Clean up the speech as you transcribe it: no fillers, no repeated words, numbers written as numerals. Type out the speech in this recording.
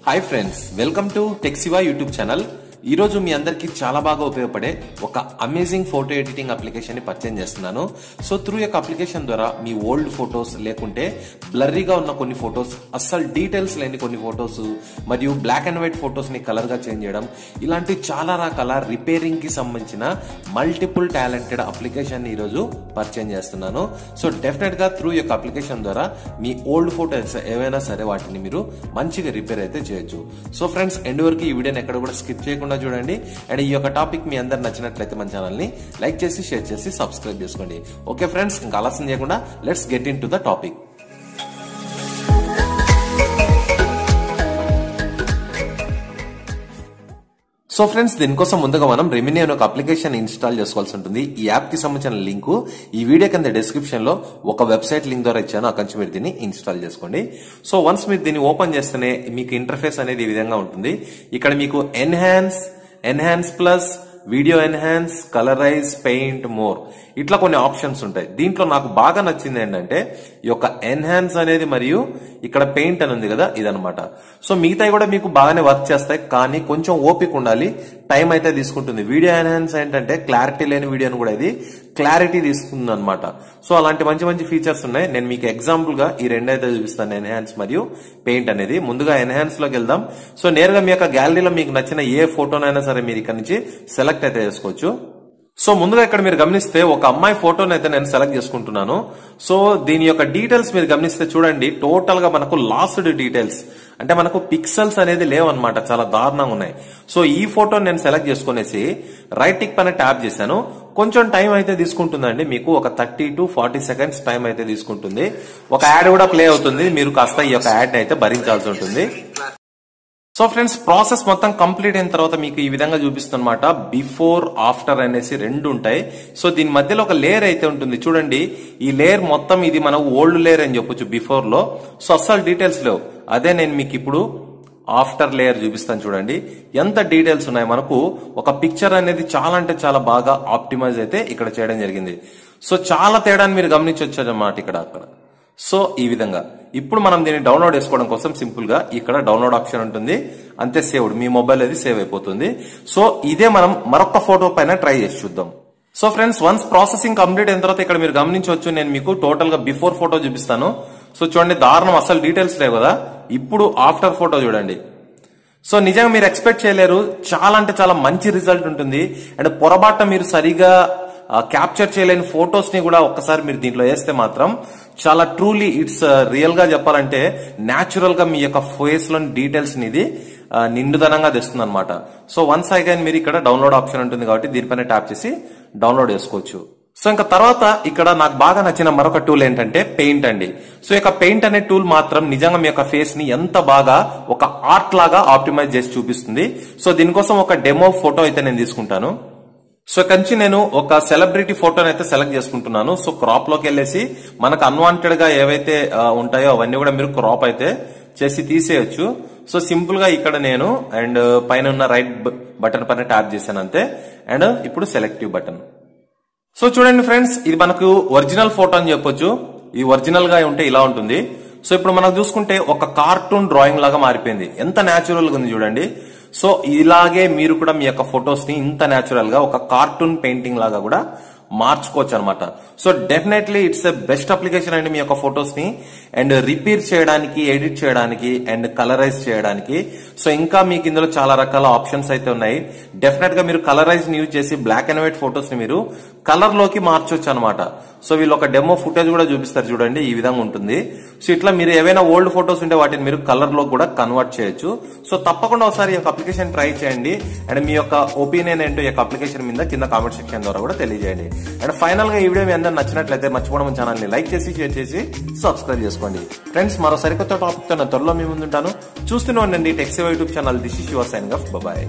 Hi friends, welcome to Siva YouTube channel. ఈ రోజు మీ అందరికి చాలా బాగా ఉపయోగపడే ఒక అమేజింగ్ ఫోటో ఎడిటింగ్ అప్లికేషన్ ని పరిచయం చేస్తున్నాను. సో త్రూ యొక్క అప్లికేషన్ ద్వారా మీ ఓల్డ్ ఫొటోస్ లేకుంటే బ్లర్రీగా ఉన్న కొన్ని ఫొటోస్, అస్సలు డీటెయిల్స్ లేని కొన్ని ఫొటోస్ మరియు బ్లాక్ అండ్ వైట్ ఫొటోస్ ని కలర్ గా చేంజ్ చేయడం, ఇలాంటి చాలా రకాల రిపేరింగ్ కి సంబంధించిన మల్టిపుల్ టాలెంటెడ్ అప్లికేషన్ ని ఈరోజు పరిచయం చేస్తున్నాను. సో డెఫినెట్ గా త్రూ యొక్క అప్లికేషన్ ద్వారా మీ ఓల్డ్ ఫొటోస్ ఏవైనా సరే వాటిని మీరు మంచిగా రిపేర్ అయితే చేయొచ్చు. సో ఫ్రెండ్స్, ఎండ్ వరకు ఈ వీడియోని ఎక్కడ కూడా స్కిప్ చేయకుండా చూడండి. అండ్ ఈ యొక్క టాపిక్ మీ అందరు నచ్చినట్లయితే మన ఛానల్ ని లైక్ చేసి, షేర్ చేసి, సబ్స్క్రైబ్ చేసుకోండి. ఓకే ఫ్రెండ్స్, ఇంకా ఆలస్యం చేయకుండా let's get in to the topic. So friends, దీనికోసం ముందుగా మనం రెమినీ అనే ఒక అప్లికేషన్ ఇన్స్టాల్ చేసుకోవాల్సి ఉంటుంది. ఈ యాప్ కి సంబంధించిన లింక్ ఈ వీడియో కింద డిస్క్రిప్షన్ లో ఒక వెబ్సైట్ లింక్ ద్వారా ఇచ్చాను. అక్కడి నుంచి మీరు దీన్ని ఇన్స్టాల్ చేసుకోండి. సో వన్స్ మీరు దీన్ని ఓపెన్ చేస్తేనే మీకు ఇంటర్ఫేస్ అనేది ఈ విధంగా ఉంటుంది. ఇక్కడ మీకు enhance plus, video enhance, colourise, paint, more ఇట్లా కొన్ని ఆప్షన్స్ ఉంటాయి. దీంట్లో నాకు బాగా నచ్చింది ఏంటంటే ఈ యొక్క ఎన్హాన్స్ అనేది మరియు ఇక్కడ పెయింట్ అని ఉంది కదా, ఇదనమాట. సో మిగతాయి కూడా మీకు బాగానే వర్క్ చేస్తాయి, కానీ కొంచెం ఓపిక ఉండాలి, టైం అయితే తీసుకుంటుంది. వీడియో ఎన్హాన్స్ ఏంటంటే క్లారిటీ లేని వీడియోని కూడా ఇది క్లారిటీ తీసుకుంది అనమాట. సో అలాంటి మంచి మంచి ఫీచర్స్ ఉన్నాయి. నేను మీకు ఎగ్జాంపుల్ గా ఈ రెండు అయితే చూపిస్తాను, ఎన్హాన్స్ మరియు పెయింట్ అనేది. ముందుగా ఎన్హాన్స్ లోకి వెళ్దాం. సో నేరుగా మీ యొక్క గ్యాలరీలో మీకు నచ్చిన ఏ ఫోటోనైనా సరే మీరు ఇక్కడ నుంచి సెలెక్ట్ అయితే చేసుకోవచ్చు. సో ముందుగా ఇక్కడ మీరు గమనిస్తే ఒక అమ్మాయి ఫోటోని అయితే నేను సెలెక్ట్ చేసుకుంటున్నాను. సో దీని యొక్క డీటెయిల్స్ మీరు గమనిస్తే చూడండి, టోటల్ గా మనకు లాస్డ్ డీటెయిల్స్ అంటే మనకు పిక్సెల్స్ అనేది లేవన్నమాట, చాలా దారుణంగా ఉన్నాయి. సో ఈ ఫోటోని నేను సెలెక్ట్ చేసుకునేసి రైట్ టిక్ పైన ట్యాప్ చేశాను. కొంచెం టైం అయితే తీసుకుంటుందండి, మీకు ఒక 30 to 40 seconds టైం అయితే తీసుకుంటుంది. ఒక యాడ్ కూడా ప్లే అవుతుంది, మీరు కాస్త ఈ యొక్క యాడ్ అయితే భరించాల్సి ఉంటుంది. సో ఫ్రెండ్స్, ప్రాసెస్ మొత్తం కంప్లీట్ అయిన తర్వాత మీకు ఈ విధంగా చూపిస్తుందన్నమాట. బిఫోర్, ఆఫ్టర్ అనేసి రెండు ఉంటాయి. సో దీని మధ్యలో ఒక లేయర్ అయితే ఉంటుంది చూడండి. ఈ లేయర్ మొత్తం ఇది మన ఓల్డ్ లేయర్ అని చెప్పొచ్చు బిఫోర్ లో. సో అస్సలు డీటెయిల్స్ లేవు. అదే నేను మీకు ఇప్పుడు ఆఫ్టర్ లేయర్ చూపిస్తాను చూడండి, ఎంత డీటెయిల్స్ ఉన్నాయి. మనకు ఒక పిక్చర్ అనేది చాలా అంటే చాలా బాగా ఆప్టిమైజ్ అయితే ఇక్కడ చేయడం జరిగింది. సో చాలా తేడాన్ని మీరు గమనించవచ్చు అన్నమాట ఇక్కడ అక్కడ. సో ఈ విధంగా ఇప్పుడు మనం దీన్ని డౌన్లోడ్ చేసుకోవడం కోసం సింపుల్ గా ఇక్కడ డౌన్లోడ్ ఆప్షన్ ఉంటుంది, అంతే, సేవ్డ్, మీ మొబైల్ అది సేవ్ అయిపోతుంది. సో ఇదే మనం మరొక ఫోటో పైన ట్రై చేసి చూద్దాం. So friends, once processing complete అయిన తర్వాత ఇక్కడ మీరు గమనించవచ్చు, నేను మీకు టోటల్ గా బిఫోర్ ఫోటో చూపిస్తాను. సో చూడండి, దారుణం, అసలు డీటెయిల్స్ లేవు కదా. ఇప్పుడు ఆఫ్టర్ ఫోటో చూడండి. సో నిజంగా మీరు ఎక్స్పెక్ట్ చేయలేరు, చాలా అంటే చాలా మంచి రిజల్ట్ ఉంటుంది. అండ్ పొరపాటున మీరు సరిగా క్యాప్చర్ చేయలేని ఫొటోస్ ని కూడా ఒక్కసారి మీరు దీంట్లో వేస్తే మాత్రం చాలా ట్రూలీ ఇట్స్ రియల్ గా చెప్పాలంటే న్యాచురల్ గా మీ యొక్క ఫేస్ లోని డీటెయిల్స్ ని ఇది నిండుదనంగా తెస్తుంది అనమాట. సో వన్స్ అగైన్ మీరు ఇక్కడ డౌన్లోడ్ ఆప్షన్ ఉంటుంది కాబట్టి దీనిపైన ట్యాప్ చేసి డౌన్లోడ్ చేసుకోవచ్చు. సో ఇంకా తర్వాత ఇక్కడ నాకు బాగా నచ్చిన మరొక టూల్ ఏంటంటే పెయింట్ అండి. సో ఇక పెయింట్ అనే టూల్ మాత్రం నిజంగా మీ యొక్క ఫేస్ ని ఎంత బాగా ఒక ఆర్ట్ లాగా ఆప్టిమైజ్ చేసి చూపిస్తుంది. సో దీనికోసం ఒక డెమో ఫోటో అయితే నేను తీసుకుంటాను. సో ఇక్కడి నుంచి నేను ఒక సెలబ్రిటీ ఫోటోని అయితే సెలెక్ట్ చేసుకుంటున్నాను. సో క్రాప్ లోకి వెళ్ళేసి మనకు అన్వాంటెడ్ గా ఏవైతే ఉంటాయో అవన్నీ కూడా మీరు క్రాప్ అయితే చేసి తీసేయచ్చు. సో సింపుల్ గా ఇక్కడ నేను అండ్ పైన ఉన్న రైట్ బటన్ పైన ట్యాప్ చేశాను అంతే. అండ్ ఇప్పుడు సెలెక్టివ్ బటన్. సో చూడండి ఫ్రెండ్స్, ఇది మనకు ఒరిజినల్ ఫోటో అని చెప్పొచ్చు. ఈ ఒరిజినల్ గా ఉంటే ఇలా ఉంటుంది. సో ఇప్పుడు మనం చూసుకుంటే ఒక కార్టూన్ డ్రాయింగ్ లాగా మారిపోయింది, ఎంత న్యాచురల్ గా ఉంది చూడండి. సో ఇలాగే మీరు కూడా మీ యొక్క ఫొటోస్ ని ఇంత న్యాచురల్ గా ఒక కార్టూన్ పెయింటింగ్ లాగా కూడా మార్చుకోవచ్చు అనమాట. So definitely it's a best application అండి మీ యొక్క ఫొటోస్ ని అండ్ రిపేర్ చేయడానికి, ఎడిట్ చేయడానికి అండ్ కలరైజ్ చేయడానికి. సో ఇంకా మీకు ఇందులో చాలా రకాల ఆప్షన్స్ అయితే ఉన్నాయి. డెఫినెట్ గా మీరు కలరైజ్ ని యూజ్ చేసి బ్లాక్ అండ్ వైట్ ఫొటోస్ ని మీరు కలర్ లోకి మార్చొచ్చు అనమాట. సో వీళ్ళు ఒక డెమో ఫుటేజ్ కూడా చూపిస్తారు చూడండి, ఈ విధంగా ఉంటుంది. సో ఇట్లా మీరు ఏవైనా ఓల్డ్ ఫొటోస్ ఉంటే వాటిని మీరు కలర్ లో కూడా కన్వర్ట్ చేయొచ్చు. సో తప్పకుండా ఒకసారి ఈ యొక్క అప్లికేషన్ ట్రై చేయండి. అండ్ మీ యొక్క ఒపీనియన్ ఏంటో ఈ యొక్క అప్లికేషన్ మీద కింద కామెంట్ సెక్షన్ ద్వారా కూడా తెలియజేయండి. అండ్ ఫైనల్ గా ఈ వీడియో మీ అందరూ నచ్చినట్లయితే మర్చిపోవడం ఛానల్ ని లైక్ చేసి, షేర్ చేసి, సబ్స్క్రైబ్ చేసుకోండి. ఫ్రెండ్స్, మరో సరికొత్త టాపిక్ తో త్వరలో మీ ముందుంటాను. చూస్తూనే ఉండండి Siva YouTube channel. This is your signing off. Bye.